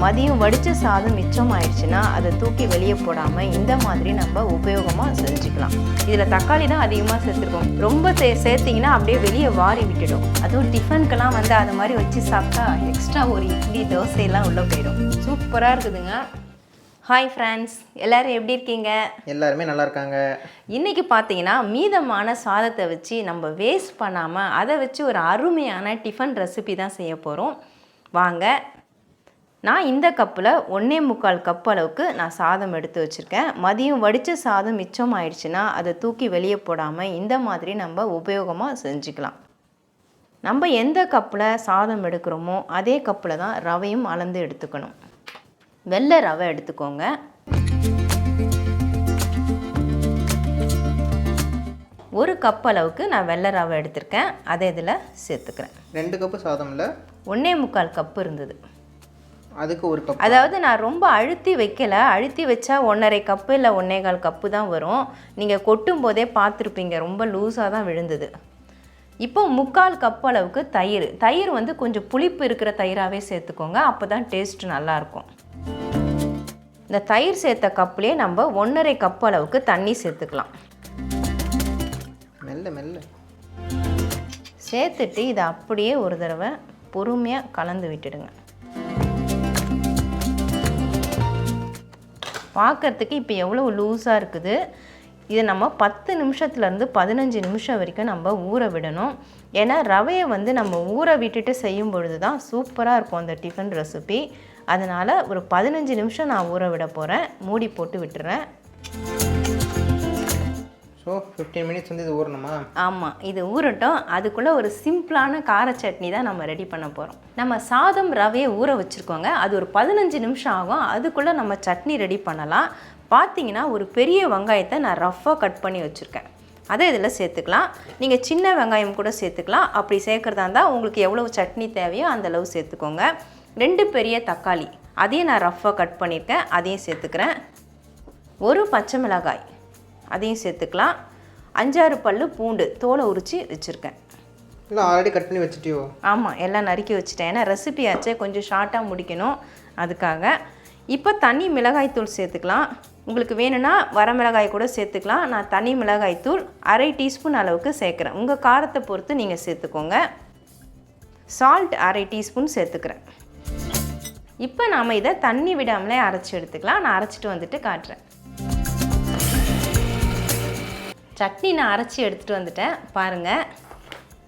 மதியம் வடித்த சாதம் மிச்சம் ஆயிடுச்சுன்னா அதை தூக்கி வெளியே போடாமல் இந்த மாதிரி நம்ம உபயோகமாக செஞ்சுக்கலாம். இதில் தக்காளி தான் அதிகமாக சேர்த்துருக்கோம். ரொம்ப சேர்த்திங்கன்னா அப்படியே வெளியே வாரி விட்டுடும். அதுவும் டிஃபனுக்கெல்லாம் வந்து அது மாதிரி வச்சு சாப்பிட்டா எக்ஸ்ட்ரா ஒரு இட்லி தோசையெல்லாம் உள்ளே போயிடும். சூப்பராக இருக்குதுங்க. ஹாய் ஃப்ரெண்ட்ஸ், எல்லோரும் எப்படி இருக்கீங்க? எல்லாருமே நல்லா இருக்காங்க. இன்றைக்கி பார்த்தீங்கன்னா மீதமான சாதத்தை வச்சு நம்ம வேஸ்ட் பண்ணாமல் அதை வச்சு ஒரு அருமையான டிஃபன் ரெசிபி தான் செய்ய போகிறோம். வாங்க. நான் இந்த கப்பில் 1.25 கப் அளவுக்கு நான் சாதம் எடுத்து வச்சுருக்கேன். மதியம் வடித்த சாதம் மிச்சம் ஆயிடுச்சுன்னா அதை தூக்கி வெளியே போடாமல் இந்த மாதிரி நம்ம உபயோகமாக செஞ்சுக்கலாம். நம்ம எந்த கப்பில் சாதம் எடுக்கிறோமோ அதே கப்பில் தான் ரவையும் அளந்து எடுத்துக்கணும். வெள்ளை ரவை எடுத்துக்கோங்க. ஒரு கப் அளவுக்கு நான் வெள்ளை ரவை எடுத்திருக்கேன். அதை இதில் சேர்த்துக்கிறேன். 2 கப்பு சாதமில் 1.25 கப்பு இருந்தது. அதுக்கு ஒரு கப். அதாவது நான் ரொம்ப அழுத்தி வைக்கல. அழுத்தி வச்சா 1.5 கப்பு இல்லை 1.25 கப்பு தான் வரும். நீங்கள் கொட்டும் போதே பார்த்துருப்பீங்க, ரொம்ப லூஸாக தான் விழுந்தது. இப்போ 3/4 கப் அளவுக்கு தயிர் வந்து கொஞ்சம் புளிப்பு இருக்கிற தயிராகவே சேர்த்துக்கோங்க. அப்போ தான் டேஸ்ட்டு நல்லாயிருக்கும். இந்த தயிர் சேர்த்த கப்புலேயே நம்ம 1.5 கப் அளவுக்கு தண்ணி சேர்த்துக்கலாம். மெல்ல மெல்ல சேர்த்துட்டு இதை அப்படியே ஒரு தடவை பொறுமையாக கலந்து விட்டுடுங்க. பார்க்குறதுக்கு இப்போ எவ்வளோ லூஸாக இருக்குது. இதை நம்ம 10 நிமிஷத்துலேருந்து 15 நிமிஷம் வரைக்கும் நம்ம ஊற விடணும். ஏன்னா ரவையை வந்து நம்ம ஊற விட்டுட்டு செய்யும் பொழுது தான் சூப்பராக இருக்கும் அந்த டிஃபன் ரெசிபி. அதனால் ஒரு 15 நிமிஷம் நான் ஊற விட போகிறேன். மூடி போட்டு விட்டுறேன். ஸோ 15 மினிட்ஸ் வந்து இது ஊறணுமா? ஆமாம், இது ஊறட்டும். அதுக்குள்ளே ஒரு சிம்பிளான கார சட்னி தான் நம்ம ரெடி பண்ண போகிறோம். நம்ம சாதம் ரவையை ஊற வச்சுருக்கோங்க. அது ஒரு 15 நிமிஷம் ஆகும். அதுக்குள்ளே நம்ம சட்னி ரெடி பண்ணலாம். பார்த்தீங்கன்னா ஒரு பெரிய வெங்காயத்தை நான் ரஃப்பாக கட் பண்ணி வச்சுருக்கேன். அதை இதில் சேர்த்துக்கலாம். நீங்கள் சின்ன வெங்காயம் கூட சேர்த்துக்கலாம். அப்படி சேர்க்குறதா இருந்தால் உங்களுக்கு எவ்வளோ சட்னி தேவையோ அந்தளவு சேர்த்துக்கோங்க. 2 பெரிய தக்காளி, அதையும் நான் ரஃப்பாக கட் பண்ணியிருக்கேன். அதையும் சேர்த்துக்கிறேன். ஒரு பச்சை மிளகாய், அதையும் சேர்த்துக்கலாம். 5-6 பல்லு பூண்டு தோலை உரித்து வச்சுருக்கேன். இல்லை ஆல்ரெடி கட் பண்ணி வச்சுட்டியோ? ஆமாம், எல்லாம் நறுக்கி வச்சுட்டேன். ஏன்னா ரெசிபி ஆச்சே, கொஞ்சம் ஷார்ட்டாக முடிக்கணும், அதுக்காக. இப்போ தனி மிளகாய்த்தூள் சேர்த்துக்கலாம். உங்களுக்கு வேணும்னா வரமிளகாய் கூட சேர்த்துக்கலாம். நான் தனி மிளகாய்த்தூள் 1/2 டீஸ்பூன் அளவுக்கு சேர்க்குறேன். உங்கள் காரத்தை பொறுத்து நீங்கள் சேர்த்துக்கோங்க. சால்ட் 1/2 டீஸ்பூன் சேர்த்துக்கிறேன். இப்போ நாம் இதை தண்ணி விடாமலே அரைச்சி எடுத்துக்கலாம். நான் அரைச்சிட்டு வந்துட்டு காட்டுறேன். சட்னி நான் அரைச்சி எடுத்துகிட்டு வந்துட்டேன். பாருங்கள்,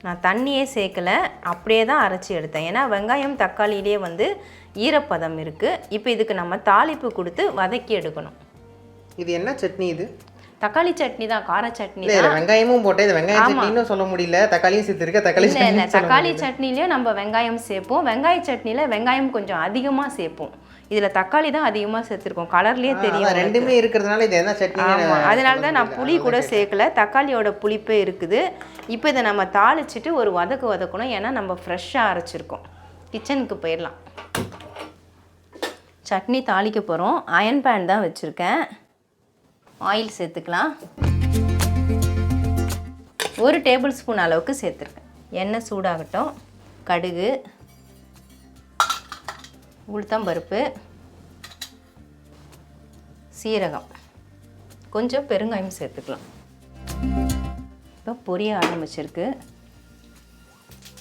நான் தண்ணியே சேர்க்கலை, அப்படியே தான் அரைச்சி எடுத்தேன். ஏன்னா வெங்காயம் தக்காளியிலே வந்து ஈரப்பதம் இருக்குது. இப்போ இதுக்கு நம்ம தாளிப்பு கொடுத்து வதக்கி எடுக்கணும். இது என்ன சட்னி? இது தக்காளி சட்னி தான், கார சட்னி தான். வெங்காயமும் போட்டேன். இது வெங்காயம் சட்னின்னு சொல்ல முடியல. தக்காளியும் சேர்த்துருக்க. தக்காளி சட்னிலையும் நம்ம வெங்காயம் சேர்ப்போம். வெங்காய சட்னியில் வெங்காயம் கொஞ்சம் அதிகமாக சேர்ப்போம். இதில் தக்காளி தான் அதிகமாக சேர்த்துருக்கோம். கலர்லேயே தெரியும். ரெண்டுமே இருக்கிறதுனால இது என்ன சட்னி? ஆமாம், அதனால தான் நான் புளி கூட சேர்க்கல. தக்காளியோட புளிப்பே இருக்குது. இப்போ இதை நம்ம தாளிச்சிட்டு ஒரு வதக்கணும். ஏன்னா நம்ம ஃப்ரெஷ்ஷாக அரைச்சிருக்கோம். கிச்சனுக்கு போயிடலாம். சட்னி தாளிக்க போகிறோம். அயன் பேன் தான் வச்சுருக்கேன். ஆயில் சேர்த்துக்கலாம். 1 டேபிள் ஸ்பூன் அளவுக்கு சேர்த்துருக்கேன். எண்ணெய் சூடாகட்டும். கடுகு, உளுத்தம்பருப்பு, சீரகம், கொஞ்சம் பெருங்காயம் சேர்த்துக்கலாம். இப்போ பொரிய ஆரம்பிச்சிருக்கு.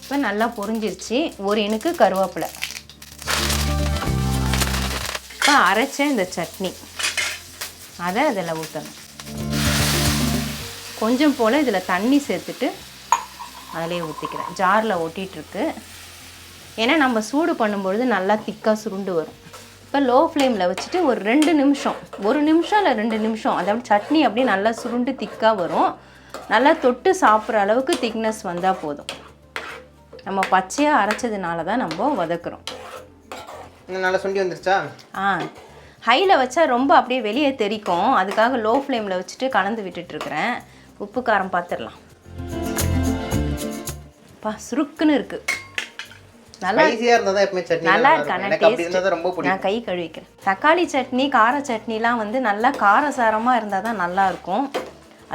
இப்போ நல்லா பொரிஞ்சிருச்சு. ஒரு இனுக்கு கருவேப்பிலை. இப்போ அரைச்ச இந்த சட்னி அதை அதில் ஊற்றணும். கொஞ்சம் போல் இதில் தண்ணி சேர்த்துட்டு அதிலே ஊற்றிக்கிறேன். ஜாரில் ஒட்டிகிட்ருக்கு. ஏன்னா நம்ம சூடு பண்ணும்பொழுது நல்லா திக்காக சுருண்டு வரும். இப்போ லோ ஃப்ளேமில் வச்சுட்டு ஒரு 2 நிமிஷம், 1 நிமிஷம் இல்லை 2 நிமிஷம், அதாவது சட்னி அப்படியே நல்லா சுருண்டு திக்காக வரும். நல்லா தொட்டு சாப்பிட்ற அளவுக்கு திக்னஸ் வந்தால் போதும். நம்ம பச்சையாக அரைச்சதுனால தான் நம்ம வதக்குறோம். நல்லா சுண்டி வந்துருச்சா? ஹையில் வச்சா ரொம்ப அப்படியே வெளியே தெரிக்கும். அதுக்காக லோ ஃப்ளேமில் வச்சுட்டு கலந்து விட்டுட்டுருக்குறேன். உப்பு காரம் பார்த்துடலாம். சுருக்குன்னு இருக்குது. நல்லா இருக்கா? நான் கை கழுவிக்கிறேன். தக்காளி சட்னி, கார சட்னிலாம் வந்து நல்லா காரசாரமாக இருந்தால் தான் நல்லாயிருக்கும்.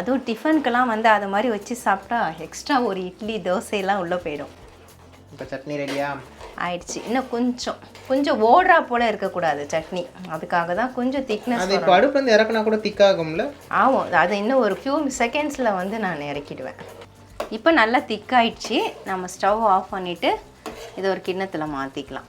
அதுவும் டிஃபனுக்கெல்லாம் வந்து அது மாதிரி வச்சு சாப்பிட்டா எக்ஸ்ட்ரா ஒரு இட்லி தோசையெல்லாம் உள்ளே போயிடும். இப்போ சட்னி ரெடியா ஆயிடுச்சு. இன்னும் கொஞ்சம் ஓடுறா போல் இருக்கக்கூடாது சட்னி, அதுக்காக தான் கொஞ்சம் திக்னஸ். அது இப்போ அடுப்புலேருந்து இறக்குனா கூட திக்காகும்ல? ஆகும், அது இன்னும் ஒரு ஃபியூ செகண்ட்ஸில் வந்து நான் இறக்கிடுவேன். இப்போ நல்லா திக்காயிடுச்சு. நம்ம ஸ்டவ் ஆஃப் பண்ணிவிட்டு இதை ஒரு கிண்ணத்தில் மாற்றிக்கலாம்.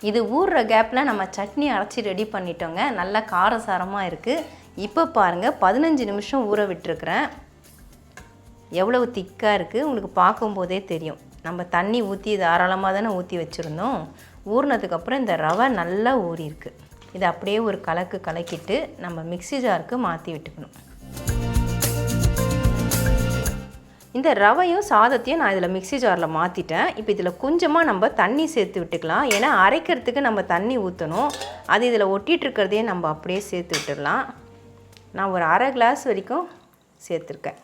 இது ஊறுற கேப்பில் நம்ம சட்னி அரைச்சி ரெடி பண்ணிட்டோங்க. நல்லா காரசாரமாக இருக்குது. இப்போ பாருங்கள், 15 நிமிஷம் ஊற விட்டுருக்குறேன். எவ்வளவு திக்காக இருக்குது உங்களுக்கு பார்க்கும்போதே தெரியும். நம்ம தண்ணி ஊற்றி தாராளமாக தானே ஊற்றி வச்சுருந்தோம். ஊறினதுக்கப்புறம் இந்த ரவை நல்லா ஊறிருக்கு. இதை அப்படியே ஒரு கலக்கிட்டு நம்ம மிக்ஸி ஜாருக்கு மாற்றி விட்டுக்கணும். இந்த ரவையும் சாதத்தையும் நான் இதில் மிக்ஸி ஜாரில் மாற்றிட்டேன். இப்போ இதில் கொஞ்சமாக நம்ம தண்ணி சேர்த்து விட்டுக்கலாம். ஏன்னா அரைக்கிறதுக்கு நம்ம தண்ணி ஊற்றணும். அது இதில் ஒட்டிகிட்ருக்கிறதையே நம்ம அப்படியே சேர்த்து விட்டுடலாம். நான் ஒரு அரை கிளாஸ் வரைக்கும் சேர்த்துருக்கேன்.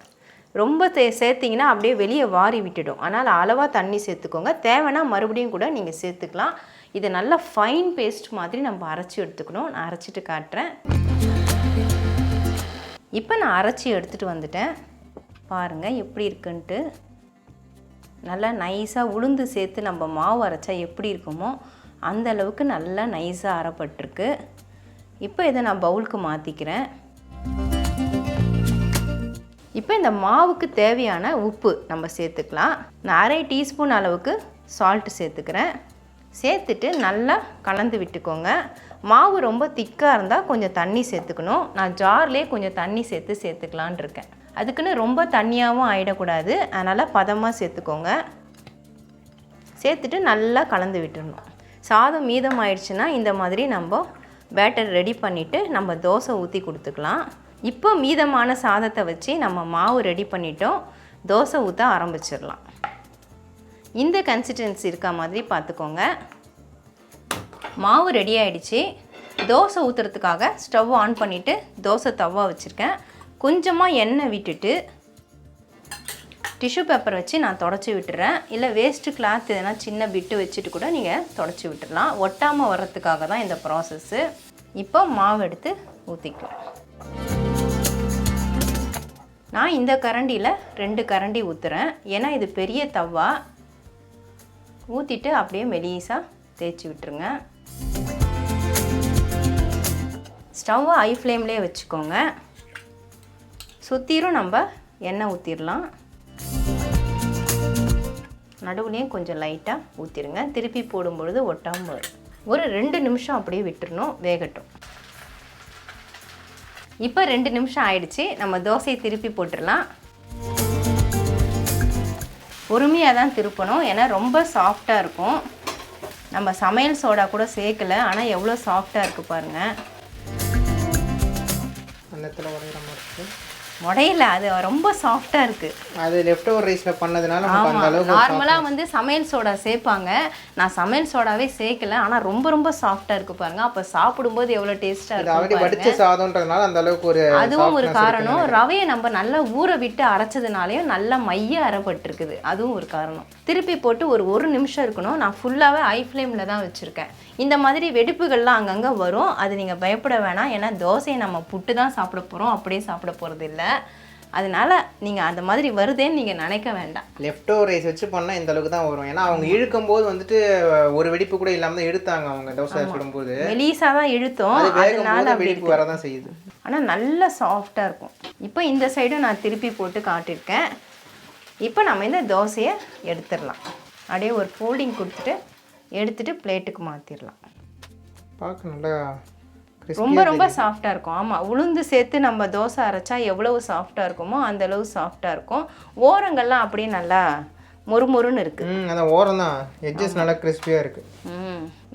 ரொம்ப சேர்த்திங்கன்னா அப்படியே வெளியே வாரி விட்டுடும். அதனால் அளவாக தண்ணி சேர்த்துக்கோங்க. தேவைன்னா மறுபடியும் கூட நீங்கள் சேர்த்துக்கலாம். இதை நல்லா ஃபைன் பேஸ்ட் மாதிரி நம்ம அரைச்சி எடுத்துக்கணும். நான் அரைச்சிட்டு காட்டுறேன். இப்போ நான் அரைச்சி எடுத்துகிட்டு வந்துட்டேன். பாருங்கள் எப்படி இருக்குன்ட்டு. நல்லா நைஸாக உளுந்து சேர்த்து நம்ம மாவு அரைச்சா எப்படி இருக்குமோ அந்த அளவுக்கு நல்லா நைஸாக அரைப்பட்டிருக்கு. இப்போ இதை நான் பவுலுக்கு மாற்றிக்கிறேன். இப்போ இந்த மாவுக்கு தேவையான உப்பு நம்ம சேர்த்துக்கலாம். நான் அரை டீஸ்பூன் அளவுக்கு சால்ட்டு சேர்த்துக்கிறேன். சேர்த்துட்டு நல்லா கலந்து விட்டுக்கோங்க. மாவு ரொம்ப திக்காக இருந்தால் கொஞ்சம் தண்ணி சேர்த்துக்கணும். நான் ஜார்லேயே கொஞ்சம் தண்ணி சேர்த்துக்கலான் இருக்கேன். அதுக்குன்னு ரொம்ப தண்ணியாகவும் ஆகிடக்கூடாது. அதனால் பதமாக சேர்த்துக்கோங்க. சேர்த்துட்டு நல்லா கலந்து விட்டுடணும். சாதம் மீதம் ஆயிடுச்சுன்னா இந்த மாதிரி நம்ம பேட்டர் ரெடி பண்ணிவிட்டு நம்ம தோசை ஊற்றி கொடுத்துக்கலாம். இப்போ மீதமான சாதத்தை வச்சு நம்ம மாவு ரெடி பண்ணிட்டோம். தோசை ஊற்ற ஆரம்பிச்சிடலாம். இந்த கன்சிஸ்டன்சி இருக்க மாதிரி பார்த்துக்கோங்க. மாவு ரெடி ஆகிடுச்சு. தோசை ஊற்றுறதுக்காக ஸ்டவ் ஆன் பண்ணிவிட்டு தோசை தவா வச்சுருக்கேன். கொஞ்சமாக எண்ணெய் விட்டுட்டு டிஷ்யூ பேப்பர் வச்சு நான் தொடச்சி விட்டுறேன். இல்லை வேஸ்ட்டு கிளாத் எதனா சின்ன பிட்டு வச்சுட்டு கூட நீங்கள் தொடச்சி விட்டுடலாம். ஒட்டாமல் வர்றதுக்காக தான் இந்த ப்ராசஸ்ஸு. இப்போ மாவு எடுத்து ஊற்றிக்கலாம். நான் இந்த கரண்டியில் 2 கரண்டி ஊற்றுறேன். ஏன்னா இது பெரிய தவா. ஊற்றிட்டு அப்படியே மெலிசாக தேய்ச்சி விட்டுருங்க. ஸ்டவ்வை ஹை ஃப்ளேம்லேயே வச்சுக்கோங்க. சுற்றிலும் நம்ம எண்ணெய் ஊற்றிடலாம். நடுவுலையும் கொஞ்சம் லைட்டாக ஊற்றிடுங்க. திருப்பி போடும்பொழுது ஒட்டாமல் வரும். ஒரு 2 நிமிஷம் அப்படியே விட்டுறணும், வேகட்டும். இப்போ 2 நிமிஷம் ஆயிடுச்சு. நம்ம தோசையை திருப்பி போட்டுடலாம். பொறுமையாக தான் திருப்பணும், ஏன்னா ரொம்ப சாஃப்டாக இருக்கும். நம்ம சமையல் சோடா கூட சேர்க்கலை, ஆனால் எவ்வளோ சாஃப்டாக இருக்குது பாருங்கள். உடையில, அது ரொம்ப சாஃப்டாக இருக்குது. அது லெஃப்ட் ஓவர் ரைஸில் பண்ணதுனால அந்த அளவுக்கு. நார்மலாக வந்து சமையல் சோடா சேர்ப்பாங்க. நான் சமையல் சோடாவே சேர்க்கல, ஆனால் ரொம்ப சாஃப்டாக இருக்குது பாருங்கள். அப்போ சாப்பிடும்போது எவ்வளோ டேஸ்ட்டாக இருக்குது. வடிச்ச சாதம்ன்றதுனால அந்த அளவுக்கு ஒரு, அதுவும் ஒரு காரணம். ரவையை நம்ம நல்லா ஊற விட்டு அரைச்சதுனாலையும் நல்லா மைய அரைப்பட்டிருக்குது, அதுவும் ஒரு காரணம். திருப்பி போட்டு ஒரு நிமிஷம் இருக்கணும். நான் ஃபுல்லாகவே ஹை ஃப்ளேமில் தான் வச்சுருக்கேன். இந்த மாதிரி வெடிப்புகள்லாம் அங்கங்கே வரும், அது நீங்கள் பயப்பட வேணாம். ஏன்னா தோசையை நம்ம புட்டு தான் சாப்பிட போகிறோம், அப்படியே சாப்பிட போகிறது இல்லை. அதனால் நீங்கள் அந்த மாதிரி வருதேன்னு நீங்கள் நினைக்க வேண்டாம். லெஃப்ட் ஓவர் ரைஸ் வச்சு பண்ணால் இந்த அளவுக்கு தான் வரும். ஏன்னா அவங்க இழுக்கும் போது வந்துட்டு ஒரு வெடிப்பு கூட இல்லாமல் தான் எடுத்தாங்க அவங்க தோசை சுடும்போது. மெலிசாக தான் இழுத்தோம், அதனால வெடிப்பு வரதான் செய்யுது. ஆனால் நல்லா சாஃப்டாக இருக்கும். இப்போ இந்த சைடும் நான் திருப்பி போட்டு காட்டியிருக்கேன். இப்போ நம்ம இந்த தோசையை எடுத்துடலாம். அப்படியே ஒரு ஃபோல்டிங் கொடுத்துட்டு எடுத்துகிட்டு பிளேட்டுக்கு மாற்றிடலாம். பார்க்க நல்லா ரொம்ப சாஃப்டாக இருக்கும். ஆமாம், உளுந்து சேர்த்து நம்ம தோசை அரைச்சா எவ்வளவு சாஃப்டாக இருக்குமோ அந்த அளவு சாஃப்டாக இருக்கும். ஓரங்கள்லாம் அப்படியே நல்லா மொறுமொறுன்னு இருக்குது. அந்த ஓரம் தான், எட்ஜஸ் நல்லா கிறிஸ்பியாக இருக்குது.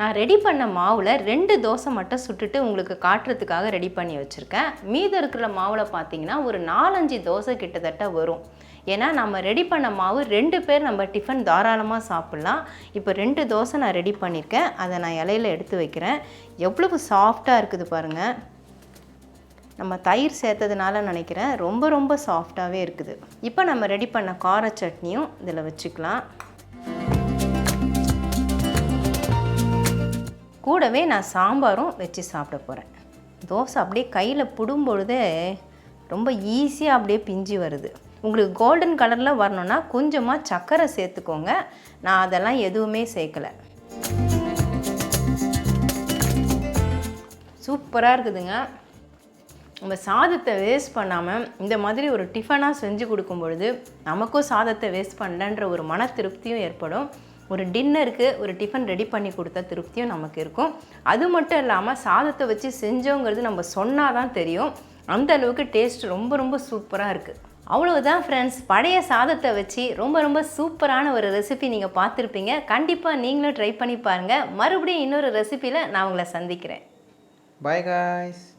நான் ரெடி பண்ண மாவில் 2 தோசை மட்டும் சுட்டுட்டு உங்களுக்கு காட்டுறதுக்காக ரெடி பண்ணி வச்சுருக்கேன். மீதம் இருக்கிற மாவில் பார்த்தீங்கன்னா ஒரு 4-5 தோசை கிட்டத்தட்ட வரும். ஏன்னா நம்ம ரெடி பண்ண மாவு 2 பேர் நம்ம டிஃபன் தாராளமாக சாப்பிட்லாம். இப்போ 2 தோசை நான் ரெடி பண்ணியிருக்கேன். அதை நான் இலையில் எடுத்து வைக்கிறேன். எவ்வளவு சாஃப்டாக இருக்குது பாருங்கள். நம்ம தயிர் சேர்த்ததுனால நினைக்கிறேன், ரொம்ப சாஃப்டாகவே இருக்குது. இப்போ நம்ம ரெடி பண்ண கார சட்னியும் இதில் வச்சுக்கலாம். கூடவே நான் சாம்பாரும் வச்சு சாப்பிட போகிறேன். தோசை அப்படியே கையில் பிடும் பொழுதே ரொம்ப ஈஸியாக அப்படியே பிஞ்சு வருது. உங்களுக்கு கோல்டன் கலரில் வரணுன்னா கொஞ்சமாக சர்க்கரை சேர்த்துக்கோங்க. நான் அதெல்லாம் எதுவுமே சேர்க்கலை. சூப்பராக இருக்குதுங்க. நம்ம சாதத்தை வேஸ்ட் பண்ணாமல் இந்த மாதிரி ஒரு டிஃபனாக செஞ்சு கொடுக்கும் பொழுது நமக்கும் சாதத்தை வேஸ்ட் பண்ணலன்ற ஒரு மன திருப்தியும் ஏற்படும். ஒரு டின்னருக்கு ஒரு டிஃபன் ரெடி பண்ணி கொடுத்த திருப்தியும் நமக்கு இருக்கும். அது மட்டும் இல்லாமல் சாதத்தை வச்சு செஞ்சோங்கிறது நம்ம சொன்னால் தான் தெரியும். அந்த அளவுக்கு டேஸ்ட் ரொம்ப ரொம்ப சூப்பராக இருக்குது. அவ்வளவுதான் ஃப்ரெண்ட்ஸ், பழைய சாதத்தை வச்சு ரொம்ப ரொம்ப சூப்பரான ஒரு ரெசிபி நீங்கள் பார்த்துருப்பீங்க. கண்டிப்பாக நீங்களும் ட்ரை பண்ணி பாருங்கள். மறுபடியும் இன்னொரு ரெசிபியில் நான் உங்களை சந்திக்கிறேன். Bye guys.